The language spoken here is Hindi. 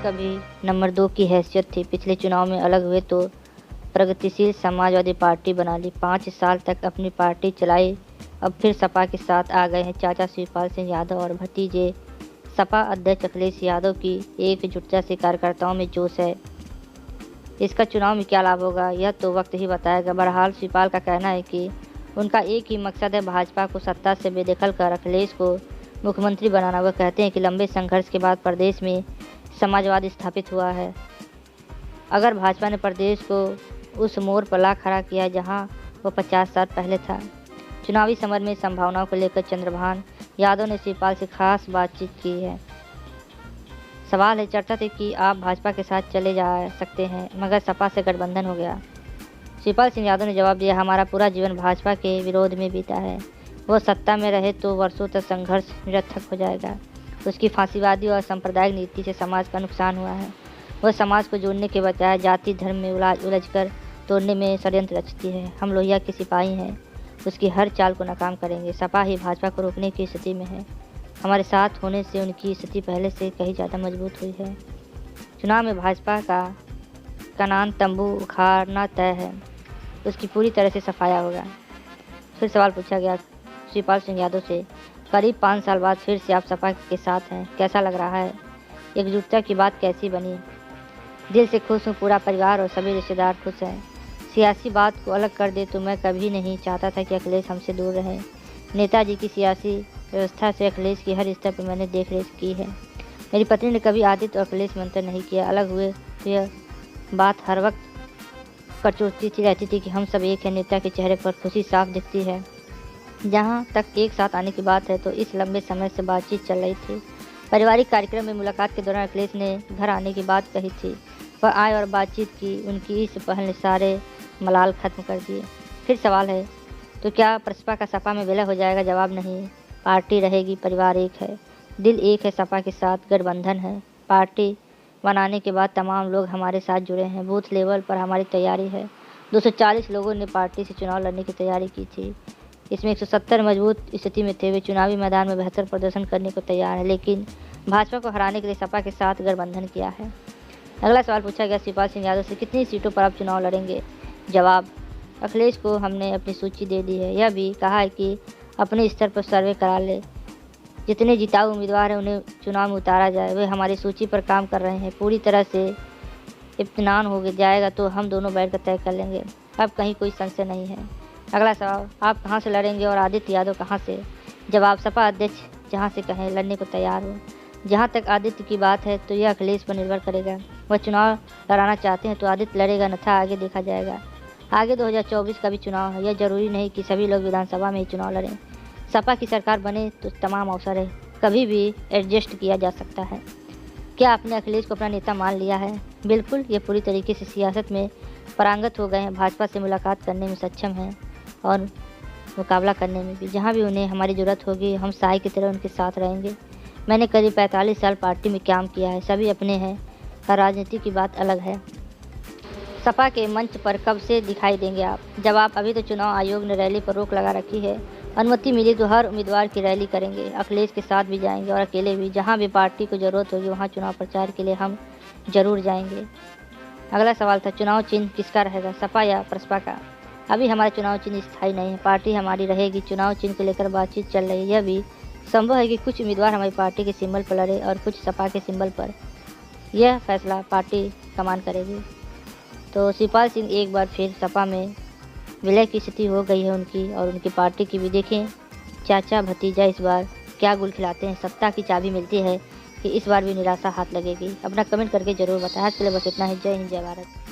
कभी नंबर 2 की हैसियत थी। पिछले चुनाव में अलग हुए तो प्रगतिशील समाजवादी पार्टी बना ली। 5 साल तक अपनी पार्टी चलाई। अब फिर सपा के साथ आ गए हैं चाचा शिवपाल सिंह यादव और भतीजे सपा अध्यक्ष अखिलेश यादव की एकजुटता से कार्यकर्ताओं में जोश है। इसका चुनाव में क्या लाभ होगा यह तो वक्त ही बताएगा। बहरहाल शिवपाल का कहना है कि उनका एक ही मकसद है, भाजपा को सत्ता से बेदखल कर अखिलेश को मुख्यमंत्री बनाना। वह कहते हैं कि लंबे संघर्ष के बाद प्रदेश में समाजवाद स्थापित हुआ है। अगर भाजपा ने प्रदेश को उस मोड़ पर ला खड़ा किया जहां वो 50 साल पहले था। चुनावी समर में संभावनाओं को लेकर चंद्रभान यादव ने शिवपाल से खास बातचीत की है। सवाल है, चर्चा थी कि आप भाजपा के साथ चले जा सकते हैं मगर सपा से गठबंधन हो गया। शिवपाल सिंह यादव ने जवाब दिया, हमारा पूरा जीवन भाजपा के विरोध में बीता है। वो सत्ता में रहे तो वर्षों तक संघर्ष निरर्थक हो जाएगा। उसकी फांसीवादी और सांप्रदायिक नीति से समाज का नुकसान हुआ है। वह समाज को जोड़ने के बजाय जाति धर्म में उलझकर तोड़ने में षड्यंत्र रचती है। हम लोहिया के सिपाही हैं, उसकी हर चाल को नाकाम करेंगे। सपा ही भाजपा को रोकने की स्थिति में है। हमारे साथ होने से उनकी स्थिति पहले से कहीं ज़्यादा मजबूत हुई है। चुनाव में भाजपा का कनान तंबू उखाड़ना तय है। उसकी पूरी तरह से सफाया होगा। फिर सवाल पूछा गया शिवपाल सिंह यादव से, करीब 5 साल बाद फिर से आप सपा के साथ हैं, कैसा लग रहा है? एकजुटता की बात कैसी बनी? दिल से खुश हूँ, पूरा परिवार और सभी रिश्तेदार खुश हैं। सियासी बात को अलग कर दे तो मैं कभी नहीं चाहता था कि अखिलेश हमसे दूर रहे। नेताजी की सियासी व्यवस्था से अखिलेश की हर स्तर पर मैंने देख रेख की है। मेरी पत्नी ने कभी आदित्य और अखिलेश में अंतर नहीं किया। अलग हुए तो यह बात हर वक्त कटोती रहती थी कि हम सब एक हैं। नेता के चेहरे पर खुशी साफ दिखती है। जहाँ तक एक साथ आने की बात है तो इस लंबे समय से बातचीत चल रही थी। पारिवारिक कार्यक्रम में मुलाकात के दौरान अखिलेश ने घर आने की बात कही थी। वह आए और बातचीत की। उनकी इस पहल ने सारे मलाल खत्म कर दिए। फिर सवाल है, तो क्या प्रसपा का सपा में विलय हो जाएगा? जवाब नहीं। पार्टी रहेगी, परिवार एक है, दिल एक है। सपा के साथ गठबंधन है। पार्टी बनाने के बाद तमाम लोग हमारे साथ जुड़े हैं। बूथ लेवल पर हमारी तैयारी है। 240 लोगों ने पार्टी से चुनाव लड़ने की तैयारी की थी। इसमें 170 मजबूत स्थिति में थे। वे चुनावी मैदान में बेहतर प्रदर्शन करने को तैयार है, लेकिन भाजपा को हराने के लिए सपा के साथ गठबंधन किया है। अगला सवाल पूछा गया शिवपाल सिंह यादव से, कितनी सीटों पर आप चुनाव लड़ेंगे? जवाब, अखिलेश को हमने अपनी सूची दे दी है। यह भी कहा है कि अपने स्तर पर सर्वे करा ले। जितने जिताऊ उम्मीदवार हैं उन्हें चुनाव में उतारा जाए। वे हमारी सूची पर काम कर रहे हैं। पूरी तरह से इत्मीनान हो जाएगा तो हम दोनों बैठकर तय कर लेंगे। अब कहीं कोई संशय नहीं है। अगला सवाल, आप कहां से लड़ेंगे और आदित्य यादव कहां से? जवाब, सपा अध्यक्ष जहां से कहें लड़ने को तैयार हो। जहां तक आदित्य की बात है तो यह अखिलेश पर निर्भर करेगा। वह चुनाव लड़ाना चाहते हैं तो आदित्य लड़ेगा, अन्यथा आगे देखा जाएगा। आगे 2024 का भी चुनाव है। यह जरूरी नहीं कि सभी लोग विधानसभा में ही चुनाव लड़ें। सपा की सरकार बने तो तमाम अवसर है, कभी भी एडजस्ट किया जा सकता है। क्या आपने अखिलेश को अपना नेता मान लिया है? बिल्कुल, ये पूरी तरीके से सियासत में पारंगत हो गए हैं। भाजपा से मुलाकात करने में सक्षम हैं और मुकाबला करने में भी। जहाँ भी उन्हें हमारी ज़रूरत होगी हम साई की तरह उनके साथ रहेंगे। मैंने करीब 45 साल पार्टी में काम किया है। सभी अपने हैं और राजनीति की बात अलग है। सपा के मंच पर कब से दिखाई देंगे आप? जवाब, अभी तो चुनाव आयोग ने रैली पर रोक लगा रखी है। अनुमति मिली तो हर उम्मीदवार की रैली करेंगे। अखिलेश के साथ भी जाएंगे और अकेले भी। जहां भी पार्टी को ज़रूरत होगी वहां चुनाव प्रचार के लिए हम जरूर जाएंगे। अगला सवाल था, चुनाव चिन्ह किसका रहेगा, सपा या प्रसपा का? अभी हमारा चुनाव चिन्ह स्थायी नहीं है। पार्टी हमारी रहेगी। चुनाव चिन्ह को लेकर बातचीत चल रही है। यह भी संभव है कि कुछ उम्मीदवार हमारी पार्टी के सिंबल पर लड़े और कुछ सपा के सिंबल पर। यह फैसला पार्टी कमान करेगी। तो शिवपाल सिंह एक बार फिर सपा में विलय की स्थिति हो गई है उनकी और उनकी पार्टी की भी। देखें चाचा भतीजा इस बार क्या गुल खिलाते हैं। सत्ता की चाबी मिलती है कि इस बार भी निराशा हाथ लगेगी। अपना कमेंट करके जरूर बताएं। आज के लिए बस इतना ही। जय हिंद, जय भारत।